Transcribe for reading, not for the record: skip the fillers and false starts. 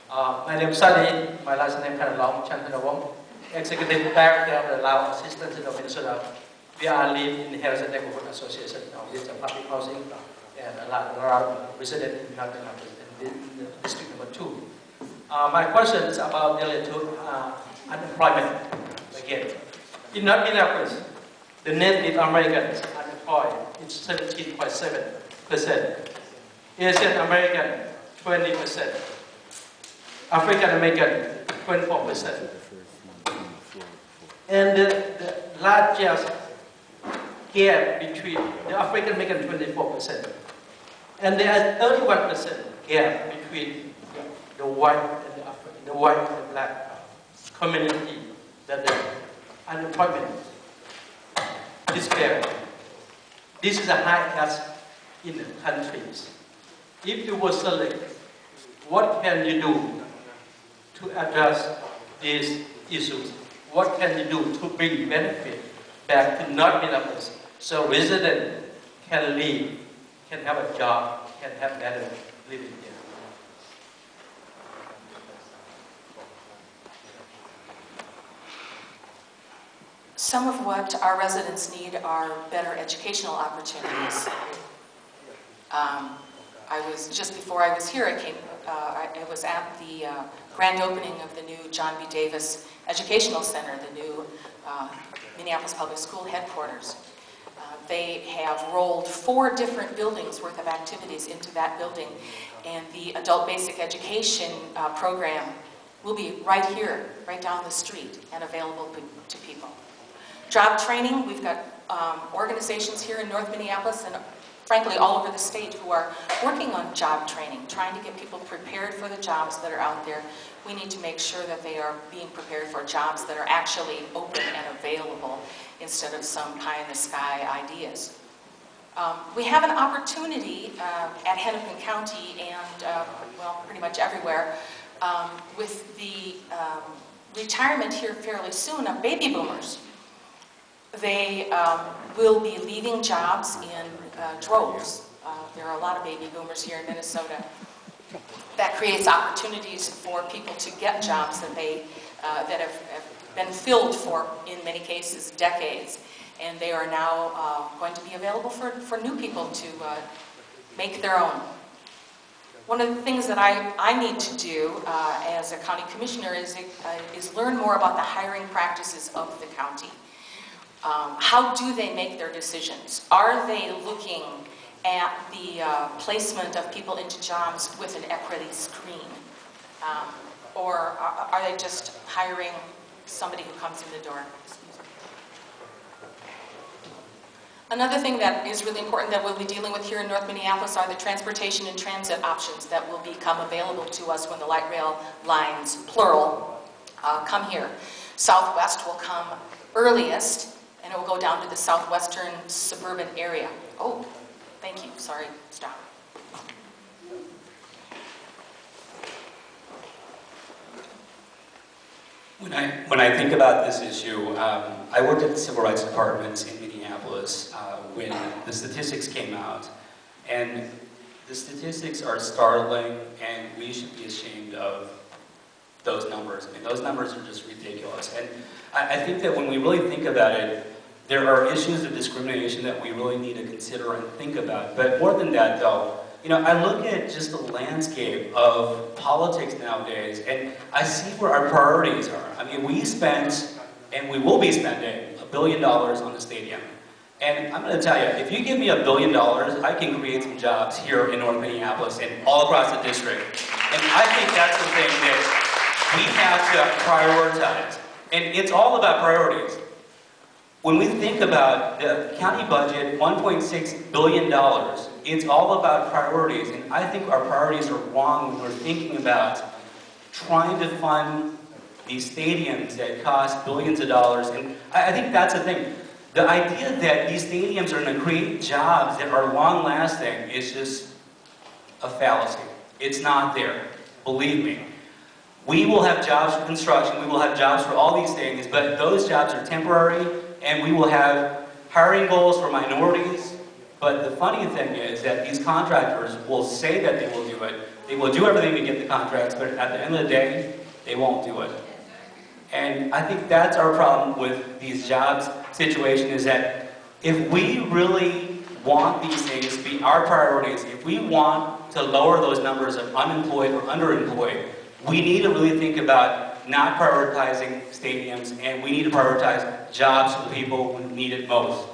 My name is Sunny. My last name is Long Chantanawong, Executive Director of the Lao Assistance in Minnesota. We are lead in Health and Neighborhood Association with public housing and a lot of residents in the district number 2. My question is about related to unemployment again. In North Minneapolis, the Native Americans unemployed is 17.7%. Asian American, 20%. African American, 24%. And the largest gap between the African American, 24%. And there are 31% gap between the white and the white and the black community, that the unemployment disparity. This is the highest in the countries. If you were select, what can you do to address these issues? What can you do to bring benefit back to North Minneapolis so residents can live, can have a job, can have better living here? Some of what our residents need are better educational opportunities. Just before I was here, I was at the grand opening of the new John B. Davis Educational Center, the new Minneapolis Public School headquarters. They have rolled 4 different buildings worth of activities into that building, and the adult basic education program will be right here, right down the street, and available to people. Job training, we've got organizations here in North Minneapolis and frankly all over the state who are working on job training, trying to get people prepared for the jobs that are out there. We need to make sure that they are being prepared for jobs that are actually open and available instead of some pie-in-the-sky ideas. We have an opportunity at Hennepin County and, well, pretty much everywhere, with the retirement here fairly soon of baby boomers. They will be leaving jobs in droves. There are a lot of baby boomers here in Minnesota. That creates opportunities for people to get jobs that that have been filled for, in many cases, decades. And they are now going to be available for new people to make their own. One of the things that I need to do as a county commissioner is learn more about the hiring practices of the county. How do they make their decisions? Are they looking at the placement of people into jobs with an equity screen? Or are they just hiring somebody who comes in the door? Another thing that is really important that we'll be dealing with here in North Minneapolis are the transportation and transit options that will become available to us when the light rail lines, plural, come here. Southwest will come earliest, and it will go down to the southwestern suburban area. Oh, thank you. Sorry, stop. When I think about this issue, I worked at the Civil Rights Department in Minneapolis when the statistics came out, and the statistics are startling, and we should be ashamed of those numbers. I mean, those numbers are just ridiculous. And I think that when we really think about it, there are issues of discrimination that we really need to consider and think about. But more than that, though, you know, I look at just the landscape of politics nowadays, and I see where our priorities are. I mean, we spent, and we will be spending, $1 billion on the stadium. And I'm going to tell you, if you give me $1 billion, I can create some jobs here in North Minneapolis and all across the district. And I think that's the thing that we have to prioritize. And it's all about priorities. When we think about the county budget, $1.6 billion, it's all about priorities. And I think our priorities are wrong when we're thinking about trying to fund these stadiums that cost billions of dollars. And I think that's the thing. The idea that these stadiums are going to create jobs that are long-lasting is just a fallacy. It's not there. Believe me. We will have jobs for construction, we will have jobs for all these things, but those jobs are temporary, and we will have hiring goals for minorities. But the funny thing is that these contractors will say that they will do it, They will do everything to get the contracts, but at the end of the day, they won't do it. And I think that's our problem with these jobs situation, is that if we really want these things to be our priorities, if we want to lower those numbers of unemployed or underemployed, we need to really think about not prioritizing stadiums, and we need to prioritize jobs for the people who need it most.